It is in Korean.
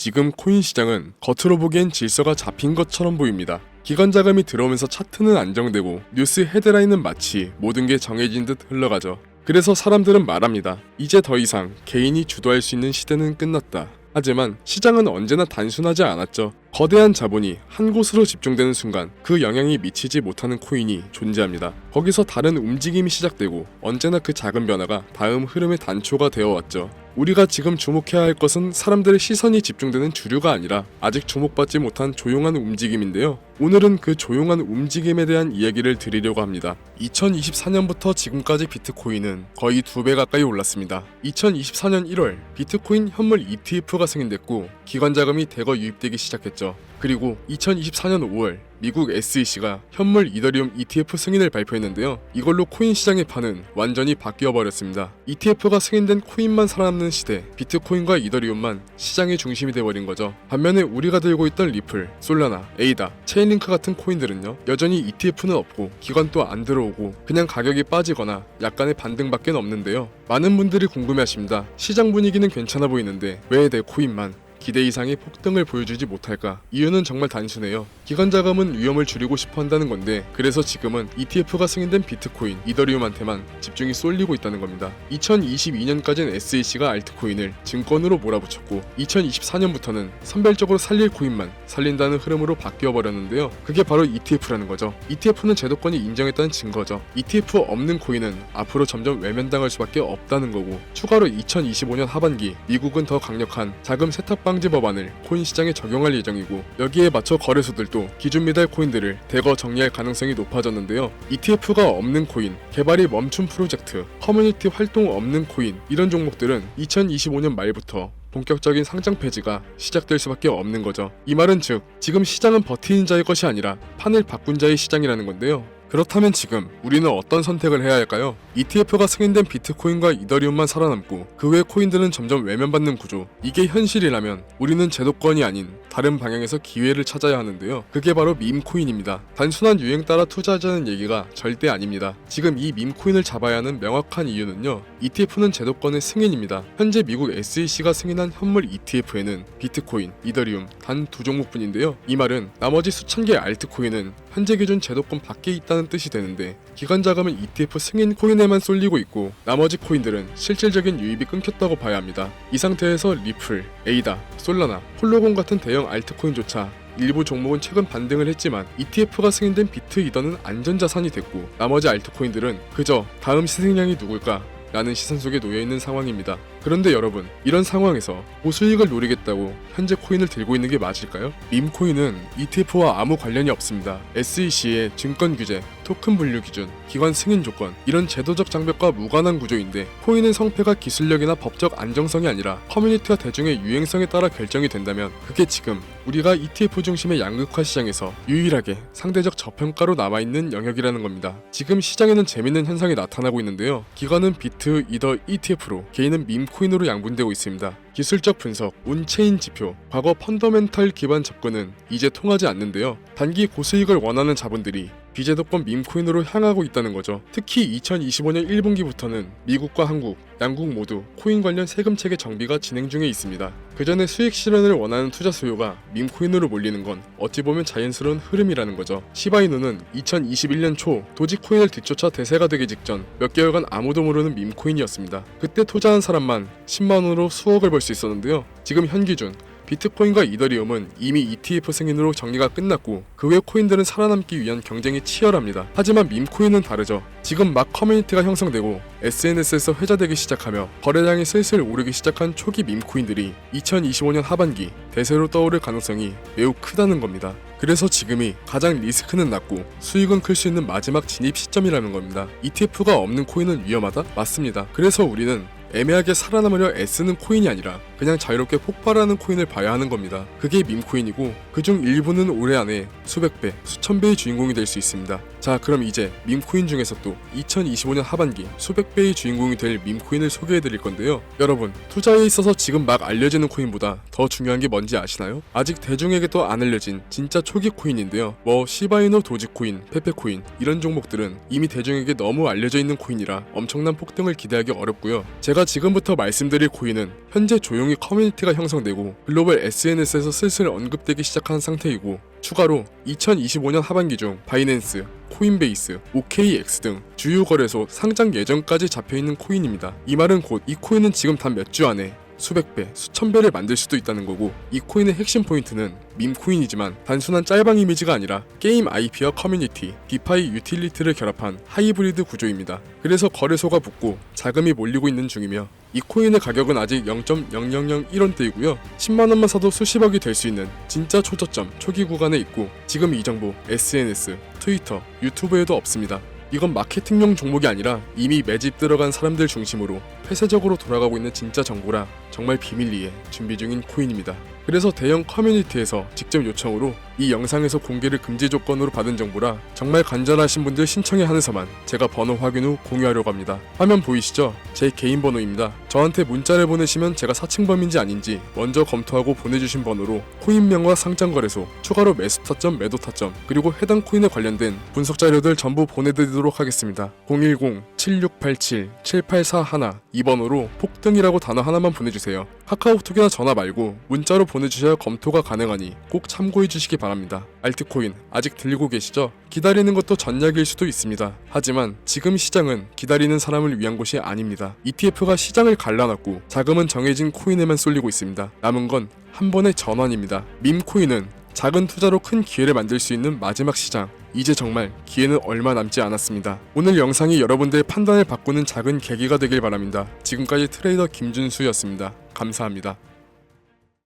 지금 코인 시장은 겉으로 보기엔 질서가 잡힌 것처럼 보입니다. 기관 자금이 들어오면서 차트는 안정되고 뉴스 헤드라인은 마치 모든 게 정해진 듯 흘러가죠. 그래서 사람들은 말합니다. 이제 더 이상 개인이 주도할 수 있는 시대는 끝났다. 하지만 시장은 언제나 단순하지 않았죠. 거대한 자본이 한 곳으로 집중되는 순간 그 영향이 미치지 못하는 코인이 존재합니다. 거기서 다른 움직임이 시작되고 언제나 그 작은 변화가 다음 흐름의 단초가 되어왔죠. 우리가 지금 주목해야 할 것은 사람들의 시선이 집중되는 주류가 아니라 아직 주목받지 못한 조용한 움직임인데요. 오늘은 그 조용한 움직임에 대한 이야기를 드리려고 합니다. 2024년부터 지금까지 비트코인은 거의 2배 가까이 올랐습니다. 2024년 1월 비트코인 현물 ETF가 승인됐고 기관 자금이 대거 유입되기 시작했죠. 그리고 2024년 5월 미국 SEC가 현물 이더리움 ETF 승인을 발표했는데요. 이걸로 코인 시장의 판은 완전히 바뀌어버렸습니다. ETF가 승인된 코인만 살아남는 시대, 비트코인과 이더리움만 시장의 중심이 돼버린 거죠. 반면에 우리가 들고 있던 리플, 솔라나, 에이다, 체인링크 같은 코인들은요, 여전히 ETF는 없고 기관도 안 들어오고 그냥 가격이 빠지거나 약간의 반등밖에 없는데요. 많은 분들이 궁금해하십니다. 시장 분위기는 괜찮아 보이는데 왜 내 코인만 기대 이상의 폭등을 보여주지 못할까? 이유는 정말 단순해요. 기관 자금은 위험을 줄이고 싶어 한다는 건데, 그래서 지금은 ETF가 승인된 비트코인, 이더리움한테만 집중이 쏠리고 있다는 겁니다. 2022년까지는 SEC가 알트코인을 증권으로 몰아붙였고 2024년부터는 선별적으로 살릴 코인만 살린다는 흐름으로 바뀌어버렸는데요. 그게 바로 ETF라는 거죠. ETF는 제도권이 인정했다는 증거죠. ETF 없는 코인은 앞으로 점점 외면당할 수밖에 없다는 거고, 추가로 2025년 하반기 미국은 더 강력한 자금 세탁 방지 법안을 코인 시장에 적용할 예정이고, 여기에 맞춰 거래소들도 기준 미달 코인들을 대거 정리할 가능성이 높아졌는데요. ETF가 없는 코인, 개발이 멈춘 프로젝트, 커뮤니티 활동 없는 코인, 이런 종목들은 2025년 말부터 본격적인 상장 폐지가 시작될 수밖에 없는 거죠. 이 말은 즉, 지금 시장은 버티는 자의 것이 아니라 판을 바꾼 자의 시장이라는 건데요. 그렇다면 지금 우리는 어떤 선택을 해야 할까요? ETF가 승인된 비트코인과 이더리움만 살아남고 그 외 코인들은 점점 외면받는 구조, 이게 현실이라면 우리는 제도권이 아닌 다른 방향에서 기회를 찾아야 하는데요. 그게 바로 밈코인입니다. 단순한 유행 따라 투자하자는 얘기가 절대 아닙니다. 지금 이 밈코인을 잡아야 하는 명확한 이유는요, ETF는 제도권의 승인입니다. 현재 미국 SEC가 승인한 현물 ETF에는 비트코인, 이더리움 단 2종목뿐인데요. 이 말은 나머지 수천 개의 알트코인은 현재 기준 제도권 밖에 있다는 뜻이 되는데, 기관 자금은 ETF 승인 코인에만 쏠리고 있고 나머지 코인들은 실질적인 유입이 끊겼다고 봐야 합니다. 이 상태에서 리플, 에이다, 솔라나, 폴로곤 같은 대형 알트코인조차 일부 종목은 최근 반등을 했지만 ETF가 승인된 비트 이더는 안전자산이 됐고, 나머지 알트코인들은 그저 다음 시생양이 누굴까? 라는 시선 속에 놓여있는 상황입니다. 그런데 여러분, 이런 상황에서 고수익을 노리겠다고 현재 코인을 들고 있는 게 맞을까요? 밈코인은 ETF와 아무 관련이 없습니다. SEC의 증권 규제, 토큰 분류 기준, 기관 승인 조건, 이런 제도적 장벽과 무관한 구조인데, 코인의 성패가 기술력이나 법적 안정성이 아니라 커뮤니티와 대중의 유행성에 따라 결정이 된다면 그게 지금 우리가 ETF 중심의 양극화 시장에서 유일하게 상대적 저평가로 남아있는 영역이라는 겁니다. 지금 시장에는 재밌는 현상이 나타나고 있는데요. 기관은 비트, 이더, ETF로, 개인은 밈코인으로 양분되고 있습니다. 기술적 분석, 온체인 지표, 과거 펀더멘털 기반 접근은 이제 통하지 않는데요. 단기 고수익을 원하는 자본들이 비제도권 밈코인으로 향하고 있다는 거죠. 특히 2025년 1분기부터는 미국과 한국, 양국 모두 코인 관련 세금 체계 정비가 진행 중에 있습니다. 그 전에 수익 실현을 원하는 투자 수요가 밈코인으로 몰리는 건 어찌 보면 자연스러운 흐름이라는 거죠. 시바이누는 2021년 초 도지코인을 뒤쫓아 대세가 되기 직전 몇 개월간 아무도 모르는 밈코인이었습니다. 그때 투자한 사람만 10만원으로 수억을 벌 수 있었는데요. 지금 현 기준 비트코인과 이더리움은 이미 ETF 승인으로 정리가 끝났고 그 외 코인들은 살아남기 위한 경쟁이 치열합니다. 하지만 밈코인은 다르죠. 지금 막 커뮤니티가 형성되고 SNS에서 회자되기 시작하며 거래량이 슬슬 오르기 시작한 초기 밈코인들이 2025년 하반기 대세로 떠오를 가능성이 매우 크다는 겁니다. 그래서 지금이 가장 리스크는 낮고 수익은 클 수 있는 마지막 진입 시점이라는 겁니다. ETF가 없는 코인은 위험하다? 맞습니다. 그래서 우리는 애매하게 살아남으려 애쓰는 코인이 아니라 그냥 자유롭게 폭발하는 코인을 봐야 하는 겁니다. 그게 밈코인이고, 그중 일부는 올해 안에 수백 배, 수천 배의 주인공이 될 수 있습니다. 자, 그럼 이제 밈코인 중에서 또 2025년 하반기 수백 배의 주인공이 될 밈코인을 소개해드릴 건데요. 여러분, 투자에 있어서 지금 막 알려지는 코인보다 더 중요한 게 뭔지 아시나요? 아직 대중에게도 안 알려진 진짜 초기 코인인데요. 시바이누, 도지코인, 페페코인 이런 종목들은 이미 대중에게 너무 알려져 있는 코인이라 엄청난 폭등을 기대하기 어렵고요. 제가 지금부터 말씀드릴 코인은 현재 조용히 이미 커뮤니티가 형성되고 글로벌 SNS에서 슬슬 언급되기 시작한 상태이고, 추가로 2025년 하반기 중 바이낸스, 코인베이스, OKX 등 주요 거래소 상장 예정까지 잡혀있는 코인입니다. 이 말은 곧 이 코인은 지금 단 몇 주 안에 수백 배, 수천 배를 만들 수도 있다는 거고, 이 코인의 핵심 포인트는 밈코인이지만 단순한 짤방 이미지가 아니라 게임 IP와 커뮤니티, 디파이 유틸리티를 결합한 하이브리드 구조입니다. 그래서 거래소가 붙고 자금이 몰리고 있는 중이며, 이 코인의 가격은 아직 0.0001원대이고요. 10만원만 사도 수십억이 될 수 있는 진짜 초저점, 초기 구간에 있고, 지금 이 정보 SNS, 트위터, 유튜브에도 없습니다. 이건 마케팅용 종목이 아니라 이미 매집 들어간 사람들 중심으로 폐쇄적으로 돌아가고 있는 진짜 정보라 정말 비밀리에 준비 중인 코인입니다. 그래서 대형 커뮤니티에서 직접 요청으로 이 영상에서 공개를 금지 조건으로 받은 정보라 정말 간절하신 분들 신청에 한해서만 제가 번호 확인 후 공유하려고 합니다. 화면 보이시죠? 제 개인 번호입니다. 저한테 문자를 보내시면 제가 사칭범인지 아닌지 먼저 검토하고 보내주신 번호로 코인명과 상장거래소, 추가로 매수 타점, 매도 타점, 그리고 해당 코인에 관련된 분석 자료들 전부 보내드리도록 하겠습니다. 010-7687-7841 이 번호로 폭등이라고 단어 하나만 보내주세요. 카카오톡이나 전화 말고 문자로 보내주셔야 검토가 가능하니 꼭 참고해주시기 바랍니다. 알트코인 아직 들리고 계시죠? 기다리는 것도 전략일 수도 있습니다. 하지만 지금 시장은 기다리는 사람을 위한 곳이 아닙니다. ETF가 시장을 갈라놨고 자금은 정해진 코인에만 쏠리고 있습니다. 남은 건 한 번의 전환입니다. 밈코인은 작은 투자로 큰 기회를 만들 수 있는 마지막 시장. 이제 정말 기회는 얼마 남지 않았습니다. 오늘 영상이 여러분들의 판단을 바꾸는 작은 계기가 되길 바랍니다. 지금까지 트레이더 김준수였습니다. 감사합니다.